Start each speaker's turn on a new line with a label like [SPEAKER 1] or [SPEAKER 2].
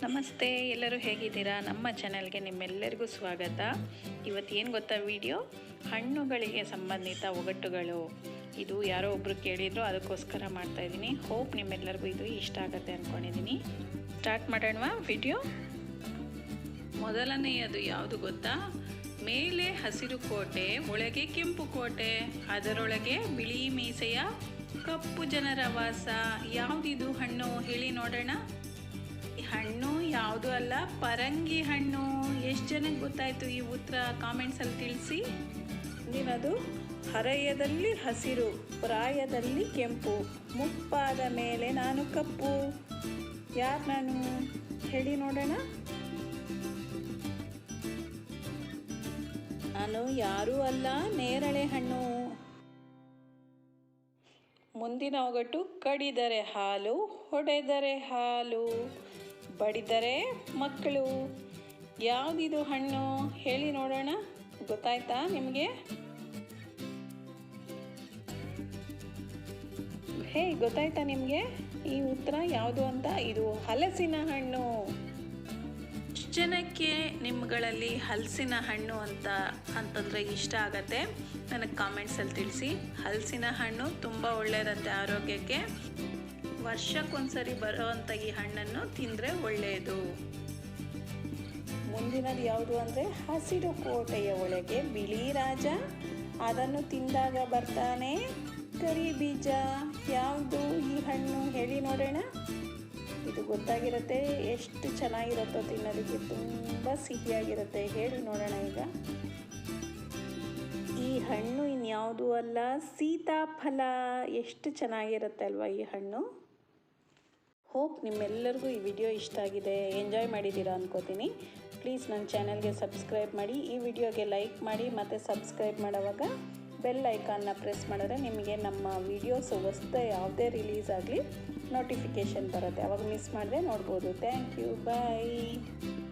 [SPEAKER 1] ನಮಸ್ತೆ, ಎಲ್ಲರೂ ಹೇಗಿದ್ದೀರಾ? ನಮ್ಮ ಚಾನೆಲ್ಗೆ ನಿಮ್ಮೆಲ್ಲರಿಗೂ ಸ್ವಾಗತ. ಇವತ್ತು ಏನು ಗೊತ್ತಾ ವಿಡಿಯೋ, ಹಣ್ಣುಗಳಿಗೆ ಸಂಬಂಧಿತ ಒಗಟುಗಳು. ಇದು ಯಾರೋ ಒಬ್ಬರು ಕೇಳಿದ್ರು, ಅದಕ್ಕೋಸ್ಕರ ಮಾಡ್ತಾಯಿದ್ದೀನಿ. ಹೋಪ್ ನಿಮ್ಮೆಲ್ಲರಿಗೂ ಇದು ಇಷ್ಟ ಆಗುತ್ತೆ ಅಂದ್ಕೊಂಡಿದ್ದೀನಿ. ಸ್ಟಾರ್ಟ್ ಮಾಡೋಣವಾ ವಿಡಿಯೋ? ಮೊದಲನೆಯದು ಯಾವುದು ಗೊತ್ತಾ? ಮೇಲೆ ಹಸಿರು ಕೋಟೆ, ಒಳಗೆ ಕೆಂಪು ಕೋಟೆ, ಅದರೊಳಗೆ ಬಿಳಿ ಮೀಸೆಯ ಕಪ್ಪು ಜನರ ವಾಸ. ಯಾವುದಿದು ಹಣ್ಣು ಹೇಳಿ ನೋಡೋಣ. ಹಣ್ಣು ಯಾವುದು ಅಲ್ಲ, ಪರಂಗಿ ಹಣ್ಣು. ಎಷ್ಟು ಜನಕ್ಕೆ ಗೊತ್ತಾಯಿತು ಈ ಉತ್ತರ? ಕಾಮೆಂಟ್ಸಲ್ಲಿ ತಿಳಿಸಿ. ಮುಂದಿನದು, ಹರೆಯದಲ್ಲಿ ಹಸಿರು, ಪ್ರಾಯದಲ್ಲಿ ಕೆಂಪು, ಮುಪ್ಪಾದ ಮೇಲೆ ನಾನು ಕಪ್ಪು. ಯಾರು ನಾನು ಹೇಳಿ ನೋಡೋಣ. ನಾನು ಯಾರೂ ಅಲ್ಲ, ನೇರಳೆ ಹಣ್ಣು. ಮುಂದಿನ ಒಗಟು, ಕಡಿದರೆ ಹಾಲು, ಹೊಡೆದರೆ ಹಾಲು, ಬಡಿದರೆ ಮಕ್ಕಳು. ಯಾವುದಿದು ಹಣ್ಣು ಹೇಳಿ ನೋಡೋಣ. ಗೊತ್ತಾಯ್ತಾ ನಿಮಗೆ? ಗೊತ್ತಾಯ್ತಾ ನಿಮಗೆ ಈ ಉತ್ತರ ಯಾವುದು ಅಂತ? ಇದು ಹಲಸಿನ ಹಣ್ಣು. ಎಷ್ಟು ಜನಕ್ಕೆ ನಿಮ್ಗಳಲ್ಲಿ ಹಲಸಿನ ಹಣ್ಣು ಅಂತಂದರೆ ಇಷ್ಟ ಆಗತ್ತೆ ನನಗೆ ಕಾಮೆಂಟ್ಸಲ್ಲಿ ತಿಳಿಸಿ. ಹಲಸಿನ ಹಣ್ಣು ತುಂಬ ಒಳ್ಳೆಯದಂತೆ ಆರೋಗ್ಯಕ್ಕೆ. ವರ್ಷಕ್ಕೊಂದ್ಸರಿ ಬರೋವಂಥ ಈ ಹಣ್ಣನ್ನು ತಿಂದರೆ ಒಳ್ಳೆಯದು. ಮುಂದಿನದು ಯಾವುದು ಅಂದರೆ, ಹಸಿರು ಕೋಟೆಯ ಒಳಗೆ ಬಿಳಿ ರಾಜ, ಅದನ್ನು ತಿಂದಾಗ ಬರ್ತಾನೆ ಕರಿ ಬೀಜ. ಯಾವುದು ಈ ಹಣ್ಣು ಹೇಳಿ ನೋಡೋಣ. ಇದು ಗೊತ್ತಾಗಿರುತ್ತೆ. ಎಷ್ಟು ಚೆನ್ನಾಗಿರುತ್ತೋ ತಿನ್ನೋದಕ್ಕೆ, ತುಂಬ ಸಿಹಿಯಾಗಿರುತ್ತೆ. ಹೇಳಿ ನೋಡೋಣ ಈಗ. ಈ ಹಣ್ಣು ಇನ್ಯಾವುದೂ ಅಲ್ಲ, ಸೀತಾಫಲ. ಎಷ್ಟು ಚೆನ್ನಾಗಿರುತ್ತೆ ಅಲ್ವಾ ಈ ಹಣ್ಣು. ಹೋಪ್ ನಿಮ್ಮೆಲ್ಲರಿಗೂ ಈ ವಿಡಿಯೋ ಇಷ್ಟ ಆಗಿದೆ, ಎಂಜಾಯ್ ಮಾಡಿದ್ದೀರಾ ಅನ್ಕೋತೀನಿ. ಪ್ಲೀಸ್ ನನ್ನ ಚಾನಲ್ಗೆ ಸಬ್ಸ್ಕ್ರೈಬ್ ಮಾಡಿ, ಈ ವಿಡಿಯೋಗೆ ಲೈಕ್ ಮಾಡಿ, ಮತ್ತು ಸಬ್ಸ್ಕ್ರೈಬ್ ಮಾಡೋವಾಗ ಬೆಲ್ ಐಕಾನ್ನ ಪ್ರೆಸ್ ಮಾಡಿದ್ರೆ ನಿಮಗೆ ನಮ್ಮ ವೀಡಿಯೋಸ್ ಹೊಸದೇ ಯಾವುದೇ ರಿಲೀಸ್ ಆಗಲಿ ನೋಟಿಫಿಕೇಷನ್ ಬರುತ್ತೆ. ಅವಾಗ ಮಿಸ್ ಮಾಡಿದ್ರೆ ನೋಡ್ಬೋದು. Thank you, bye.